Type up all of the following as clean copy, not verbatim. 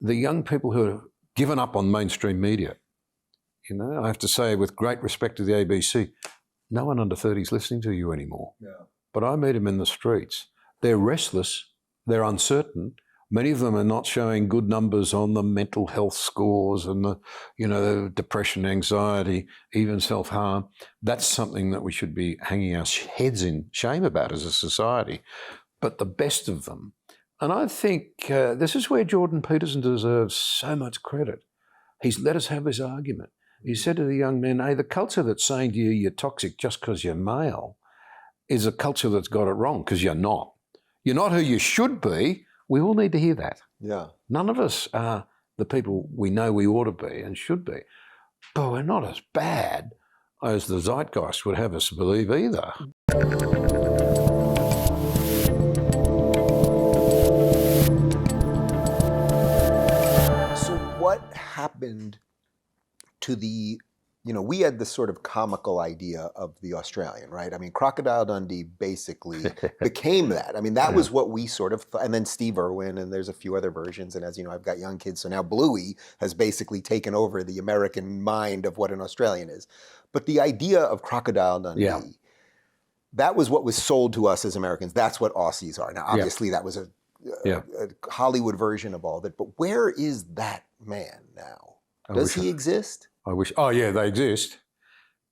the young people who have given up on mainstream media, I have to say with great respect to the ABC, no one under 30 is listening to you anymore. Yeah. But I meet them in the streets. They're restless, they're uncertain. Many of them are not showing good numbers on the mental health scores and the depression, anxiety, even self-harm. That's something that we should be hanging our heads in shame about as a society. But the best of them, and I think this is where Jordan Peterson deserves so much credit. He's let us have this argument. He said to the young men, hey, the culture that's saying to you you're toxic just because you're male is a culture that's got it wrong, because you're not. You're not who you should be. We all need to hear that. Yeah. None of us are the people we know we ought to be and should be. But we're not as bad as the zeitgeist would have us believe either. So what happened to the, we had this sort of comical idea of the Australian, right? I mean, Crocodile Dundee basically became that. I mean, that was what we sort of thought. And then Steve Irwin, and there's a few other versions. And as you know, I've got young kids, so now Bluey has basically taken over the American mind of what an Australian is. But the idea of Crocodile Dundee, that was what was sold to us as Americans. That's what Aussies are. Now, obviously, that was a Hollywood version of all of it. But where is that man now? Does he exist? I wish. Oh, yeah, they exist.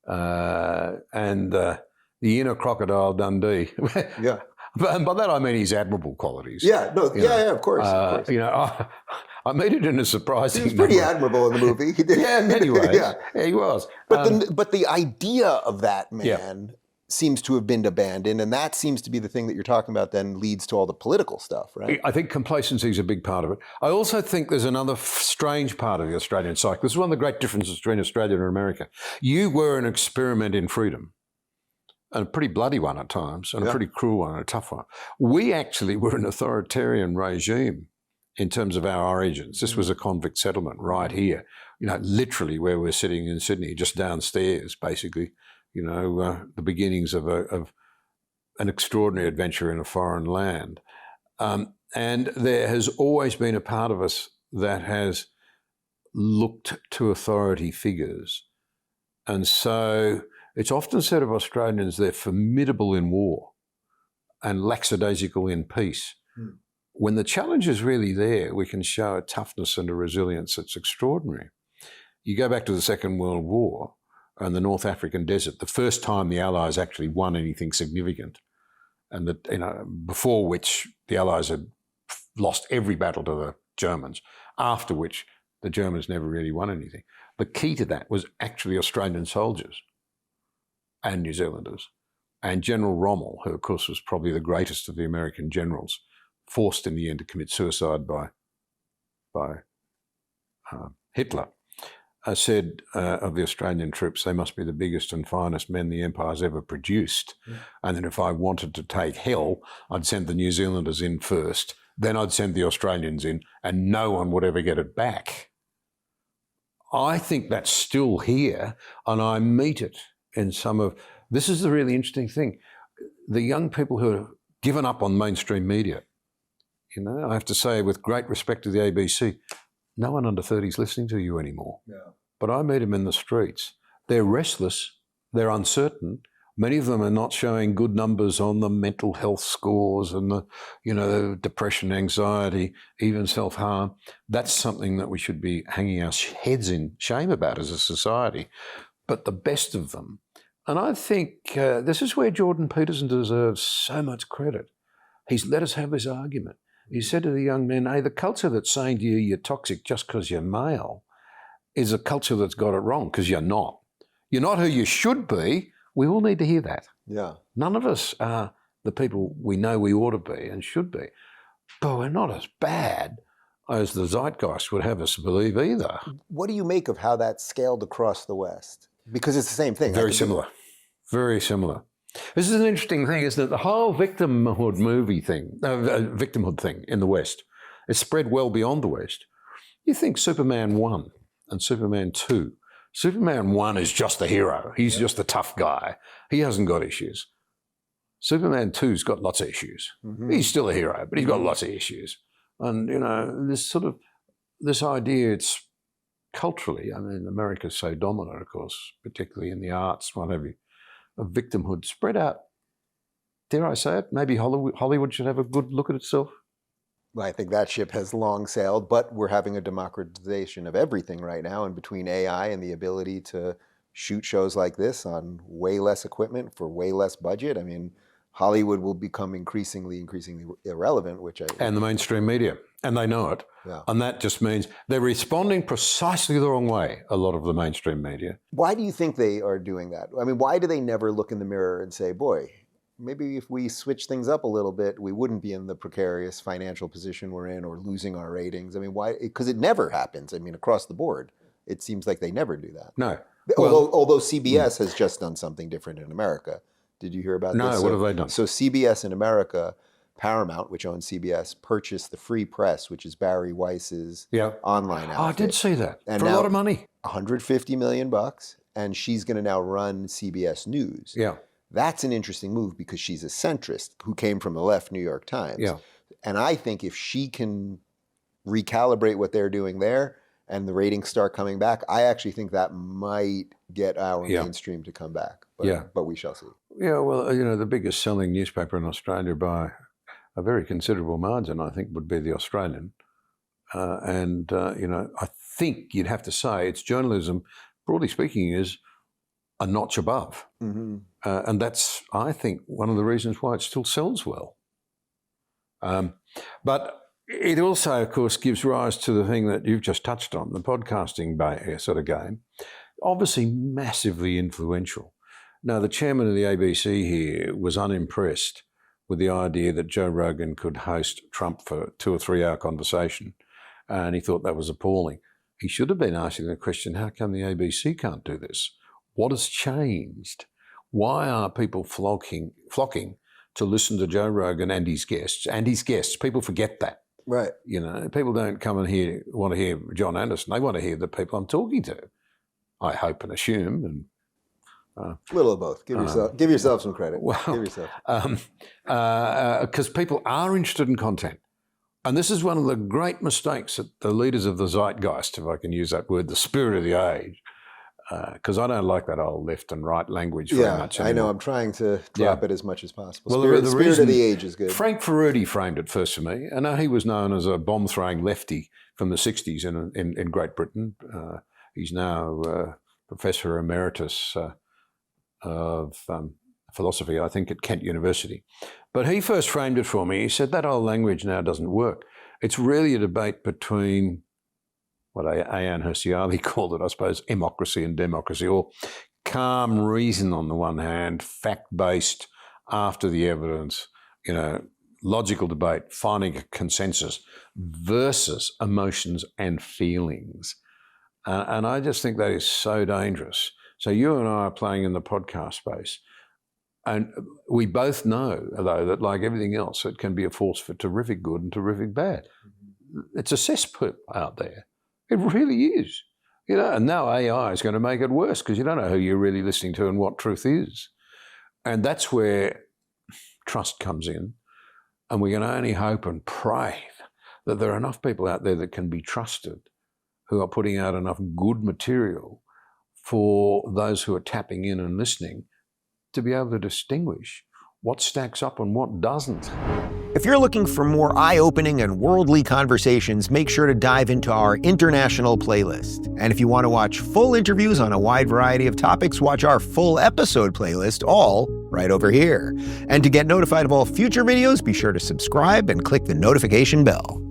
And the inner Crocodile Dundee. Yeah. And by that I mean his admirable qualities. Yeah, no, of course. I made it in a surprising. He was pretty admirable in the movie. Yeah, in many ways. Yeah, he was. But the idea of that man seems to have been abandoned, and that seems to be the thing that you're talking about then leads to all the political stuff, right? I think complacency is a big part of it. I also think there's another strange part of the Australian psyche. This is one of the great differences between Australia and America. You were an experiment in freedom, and a pretty bloody one at times, and a pretty cruel one, and a tough one. We actually were an authoritarian regime in terms of our origins. This was a convict settlement right here, literally where we're sitting in Sydney, just downstairs, basically. The beginnings of an extraordinary adventure in a foreign land. And there has always been a part of us that has looked to authority figures. And so it's often said of Australians, they're formidable in war and lackadaisical in peace. When the challenge is really there, we can show a toughness and a resilience that's extraordinary. You go back to the Second World War, and the North African desert, the first time the Allies actually won anything significant, and before which the Allies had lost every battle to the Germans, after which the Germans never really won anything. The key to that was actually Australian soldiers and New Zealanders, and General Rommel, who of course was probably the greatest of the American generals, forced in the end to commit suicide by Hitler. Said of the Australian troops, they must be the biggest and finest men the Empire's ever produced. And then if I wanted to take hell, I'd send the New Zealanders in first, then I'd send the Australians in, and no one would ever get it back. I think that's still here, and I meet it in this is the really interesting thing. The young people who have given up on mainstream media, I have to say with great respect to the ABC, no one under 30 is listening to you anymore. Yeah. But I meet them in the streets. They're restless, they're uncertain. Many of them are not showing good numbers on the mental health scores and the depression, anxiety, even self-harm. That's something that we should be hanging our heads in shame about as a society. But the best of them, and I think this is where Jordan Peterson deserves so much credit. He's let us have this argument. He said to the young men, hey, the culture that's saying to you you're toxic just because you're male is a culture that's got it wrong, because you're not. You're not who you should be. We all need to hear that. Yeah. None of us are the people we know we ought to be and should be. But we're not as bad as the zeitgeist would have us believe either. What do you make of how that scaled across the West? Because it's the same thing. Very similar. Very similar. This is an interesting thing, isn't it? The whole victimhood victimhood thing in the West, it's spread well beyond the West. You think Superman 1 and Superman 2. Superman 1 is just the hero. He's just the tough guy. He hasn't got issues. Superman 2's got lots of issues. He's still a hero, but he's got lots of issues. And, this sort of this idea, it's culturally, I mean, America's so dominant, of course, particularly in the arts, what have you, of victimhood spread out. Dare I say it? Maybe Hollywood should have a good look at itself. Well, I think that ship has long sailed, but we're having a democratization of everything right now. And between AI and the ability to shoot shows like this on way less equipment for way less budget, I mean, Hollywood will become increasingly irrelevant, And the mainstream media, and they know it. Yeah. And that just means they're responding precisely the wrong way, a lot of the mainstream media. Why do you think they are doing that? I mean, why do they never look in the mirror and say, boy, maybe if we switch things up a little bit, we wouldn't be in the precarious financial position we're in or losing our ratings? I mean, why? Because it never happens. I mean, across the board, it seems like they never do that. No. Although CBS has just done something different in America. Did you hear about this? No, what have they done? So CBS in America, Paramount, which owns CBS, purchased the Free Press, which is Barry Weiss's online outfit. Oh, I did see that. And for a lot of money. $150 million, and she's going to now run CBS News. Yeah. That's an interesting move because she's a centrist who came from the left New York Times. Yeah. And I think if she can recalibrate what they're doing there and the ratings start coming back, I actually think that might get our mainstream to come back. But we shall see. Yeah, well, you know, the biggest selling newspaper in Australia by a very considerable margin, I think, would be The Australian. You know, I think you'd have to say its journalism, broadly speaking, is a notch above. Mm-hmm. And that's, I think, one of the reasons why it still sells well. But it also, of course, gives rise to the thing that you've just touched on, the podcasting sort of game. Obviously massively influential. Now, the chairman of the ABC here was unimpressed with the idea that Joe Rogan could host Trump for a 2 or 3 hour conversation, and he thought that was appalling. He should have been asking the question, how come the ABC can't do this? What has changed? Why are people flocking to listen to Joe Rogan and his guests? People forget that. Right. You know, people don't come and want to hear John Anderson. They want to hear the people I'm talking to. I hope and assume. And a little of both. Give yourself some credit. Well, give yourself. Because people are interested in content. And this is one of the great mistakes that the leaders of the zeitgeist, if I can use that word, the spirit of the age, because I don't like that old left and right language very much anymore. I know. I'm trying to drop it as much as possible. Well, the spirit of the age is good. Frank Ferruti framed it first for me. And he was known as a bomb-throwing lefty from the 60s in Great Britain. He's now Professor Emeritus of philosophy, I think, at Kent University. But he first framed it for me. He said that old language now doesn't work. It's really a debate between what Ayaan Hirsi Ali called it, I suppose, emocracy and democracy, or calm reason on the one hand, fact-based, after the evidence, you know, logical debate, finding a consensus, versus emotions and feelings. And I just think that is so dangerous. So you and I are playing in the podcast space. And we both know, though, that like everything else, it can be a force for terrific good and terrific bad. It's a cesspool out there. It really is. You know, and now AI is going to make it worse because you don't know who you're really listening to and what truth is. And that's where trust comes in. And we can only hope and pray that there are enough people out there that can be trusted who are putting out enough good material for those who are tapping in and listening to be able to distinguish what stacks up and what doesn't. If you're looking for more eye-opening and worldly conversations, make sure to dive into our international playlist. And if you want to watch full interviews on a wide variety of topics, watch our full episode playlist, all right over here. And to get notified of all future videos, be sure to subscribe and click the notification bell.